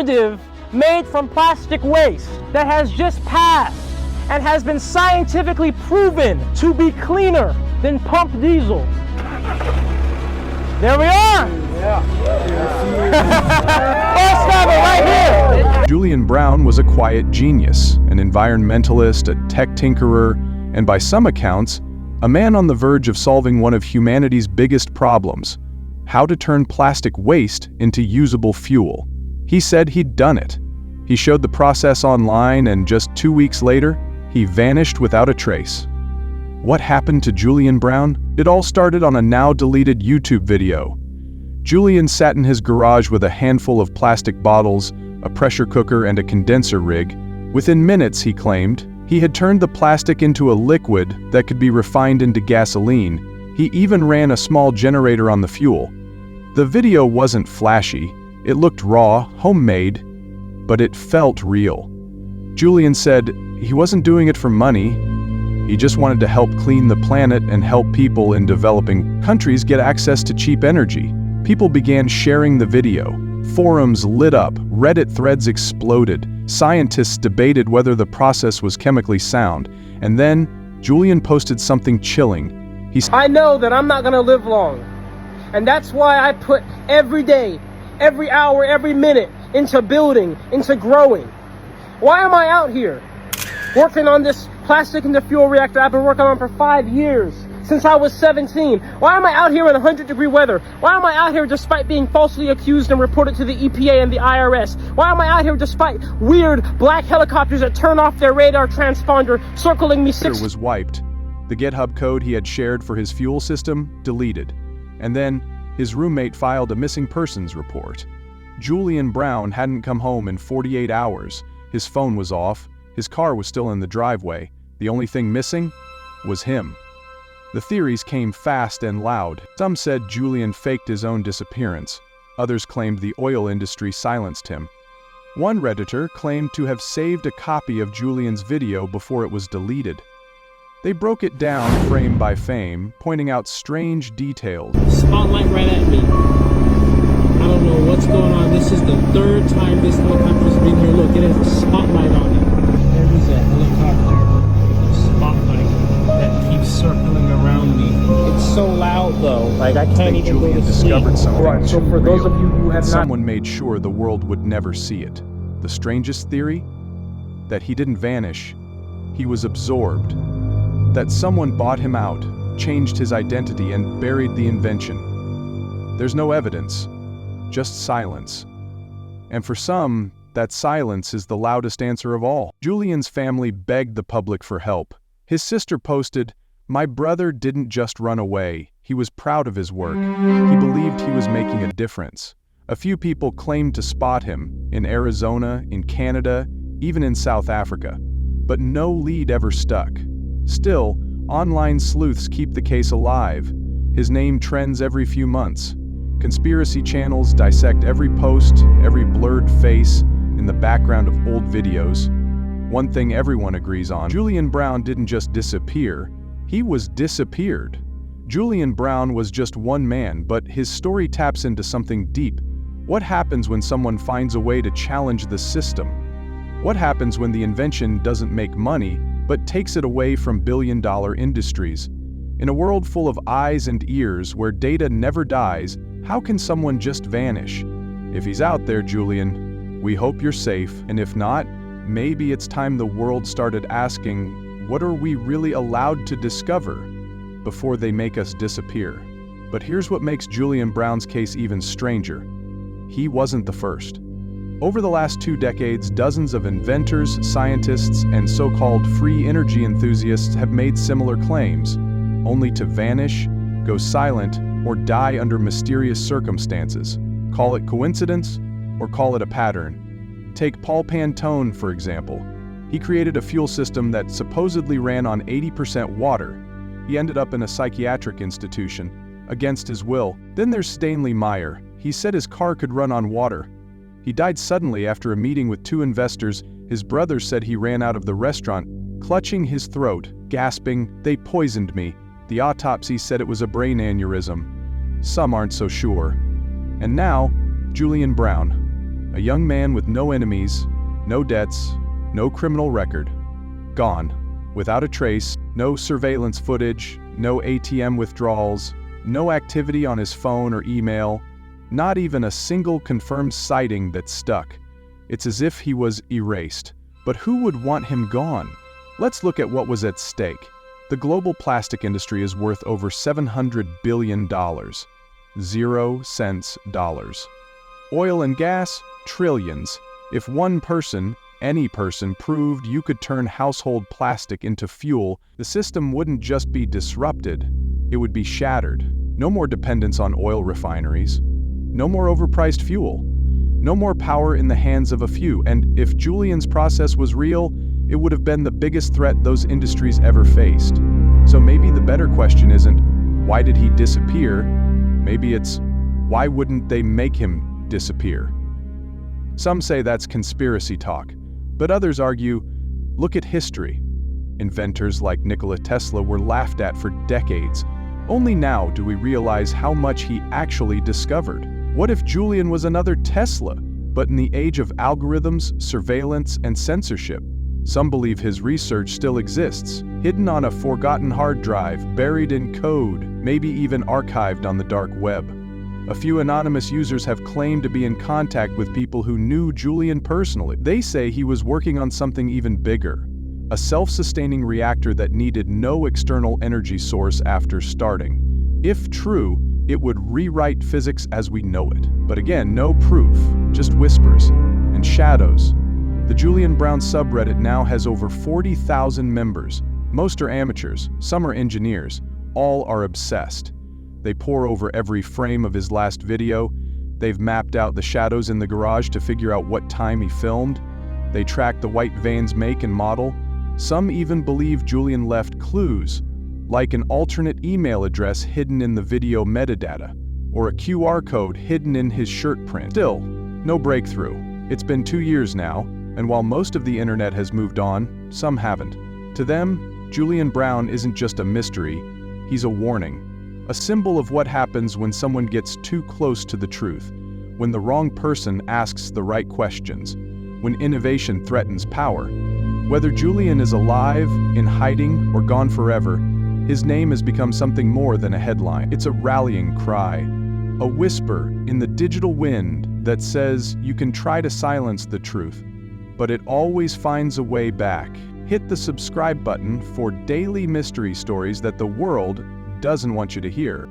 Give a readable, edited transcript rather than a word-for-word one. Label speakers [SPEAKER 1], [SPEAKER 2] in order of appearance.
[SPEAKER 1] alternative made from plastic waste that has just passed and has been scientifically proven to be cleaner than pump diesel. There we are! Right here!
[SPEAKER 2] Julian Brown was a quiet genius, an environmentalist, a tech tinkerer, and by some accounts, a man on the verge of solving one of humanity's biggest problems: how to turn plastic waste into usable fuel. He said he'd done it. He showed the process online, and just 2 weeks later, he vanished without a trace. What happened to Julian Brown? It all started on a now-deleted YouTube video. Julian sat in his garage with a handful of plastic bottles, a pressure cooker, and a condenser rig. Within minutes, he claimed, he had turned the plastic into a liquid that could be refined into gasoline. He even ran a small generator on the fuel. The video wasn't flashy. It looked raw, homemade, but it felt real. Julian said he wasn't doing it for money. He just wanted to help clean the planet and help people in developing countries get access to cheap energy. People began sharing the video. Forums lit up, Reddit threads exploded, scientists debated whether the process was chemically sound, and then Julian posted something chilling. He said,
[SPEAKER 1] I know that I'm not gonna live long, and that's why I put every day, every hour, every minute into building, into growing. Why am I out here working on this plastic in the fuel reactor I've been working on for 5 years? Since I was 17. Why am I out here in 100-degree weather? Why am I out here despite being falsely accused and reported to the EPA and the IRS? Why am I out here despite weird black helicopters that turn off their radar transponder circling me
[SPEAKER 2] was wiped. The GitHub code he had shared for his fuel system deleted. And then his roommate filed a missing persons report. Julian Brown hadn't come home in 48 hours. His phone was off. His car was still in the driveway. The only thing missing was him. The theories came fast and loud. Some said Julian faked his own disappearance. Others claimed the oil industry silenced him. One Redditor claimed to have saved a copy of Julian's video before it was deleted. They broke it down frame by frame, pointing out strange details.
[SPEAKER 1] Spotlight right at me. I don't know what's going on. This is the third time this helicopter's been here. Look, it has a spotlight on it. There is a helicopter. Spotlight that keeps circling around me. It's so loud though, like I can't even go to
[SPEAKER 2] discovered
[SPEAKER 1] sleep.
[SPEAKER 2] Something
[SPEAKER 1] Right, so for those of you who have
[SPEAKER 2] Someone made sure the world would never see it. The strangest theory? That he didn't vanish. He was absorbed. That someone bought him out, changed his identity, and buried the invention. There's no evidence, just silence. And for some, that silence is the loudest answer of all. Julian's family begged the public for help. His sister posted, "My brother didn't just run away. He was proud of his work. He believed he was making a difference." A few people claimed to spot him in Arizona, in Canada, even in South Africa. But no lead ever stuck. Still, online sleuths keep the case alive. His name trends every few months. Conspiracy channels dissect every post, every blurred face in the background of old videos. One thing everyone agrees on: Julian Brown didn't just disappear, he was disappeared. Julian Brown was just one man, but his story taps into something deep. What happens when someone finds a way to challenge the system? What happens when the invention doesn't make money, but takes it away from billion-dollar industries? In a world full of eyes and ears where data never dies, how can someone just vanish? If he's out there, Julian, we hope you're safe, and if not, maybe it's time the world started asking, what are we really allowed to discover before they make us disappear? But here's what makes Julian Brown's case even stranger. He wasn't the first. Over the last 2 decades, dozens of inventors, scientists, and so-called free energy enthusiasts have made similar claims, only to vanish, go silent, or die under mysterious circumstances. Call it coincidence, or call it a pattern. Take Paul Pantone, for example. He created a fuel system that supposedly ran on 80% water. He ended up in a psychiatric institution, against his will. Then there's Stanley Meyer. He said his car could run on water. He died suddenly after a meeting with 2 investors. His brother said he ran out of the restaurant, clutching his throat, gasping, "They poisoned me." The autopsy said it was a brain aneurysm. Some aren't so sure. And now, Julian Brown. A young man with no enemies, no debts, no criminal record. Gone. Without a trace, no surveillance footage, no ATM withdrawals, no activity on his phone or email, not even a single confirmed sighting that stuck. It's as if he was erased. But who would want him gone? Let's look at what was at stake. The global plastic industry is worth over $700 billion. 0 cents dollars. Oil and gas, trillions. If one person, any person, proved you could turn household plastic into fuel, the system wouldn't just be disrupted, it would be shattered. No more dependence on oil refineries. No more overpriced fuel. No more power in the hands of a few. And if Julian's process was real, it would have been the biggest threat those industries ever faced. So maybe the better question isn't, why did he disappear? Maybe it's, why wouldn't they make him disappear? Some say that's conspiracy talk, but others argue, look at history. Inventors like Nikola Tesla were laughed at for decades. Only now do we realize how much he actually discovered. What if Julian was another Tesla, but in the age of algorithms, surveillance, and censorship? Some believe his research still exists, hidden on a forgotten hard drive, buried in code, maybe even archived on the dark web. A few anonymous users have claimed to be in contact with people who knew Julian personally. They say he was working on something even bigger, a self-sustaining reactor that needed no external energy source after starting. If true, it would rewrite physics as we know it. But again, no proof, just whispers and shadows. The Julian Brown subreddit now has over 40,000 members. Most are amateurs, some are engineers, all are obsessed. They pore over every frame of his last video. They've mapped out the shadows in the garage to figure out what time he filmed. They track the white van's make and model. Some even believe Julian left clues, like an alternate email address hidden in the video metadata, or a QR code hidden in his shirt print. Still, no breakthrough. It's been 2 years now, and while most of the internet has moved on, some haven't. To them, Julian Brown isn't just a mystery, he's a warning. A symbol of what happens when someone gets too close to the truth, when the wrong person asks the right questions, when innovation threatens power. Whether Julian is alive, in hiding, or gone forever, his name has become something more than a headline. It's a rallying cry, a whisper in the digital wind that says you can try to silence the truth, but it always finds a way back. Hit the subscribe button for daily mystery stories that the world doesn't want you to hear.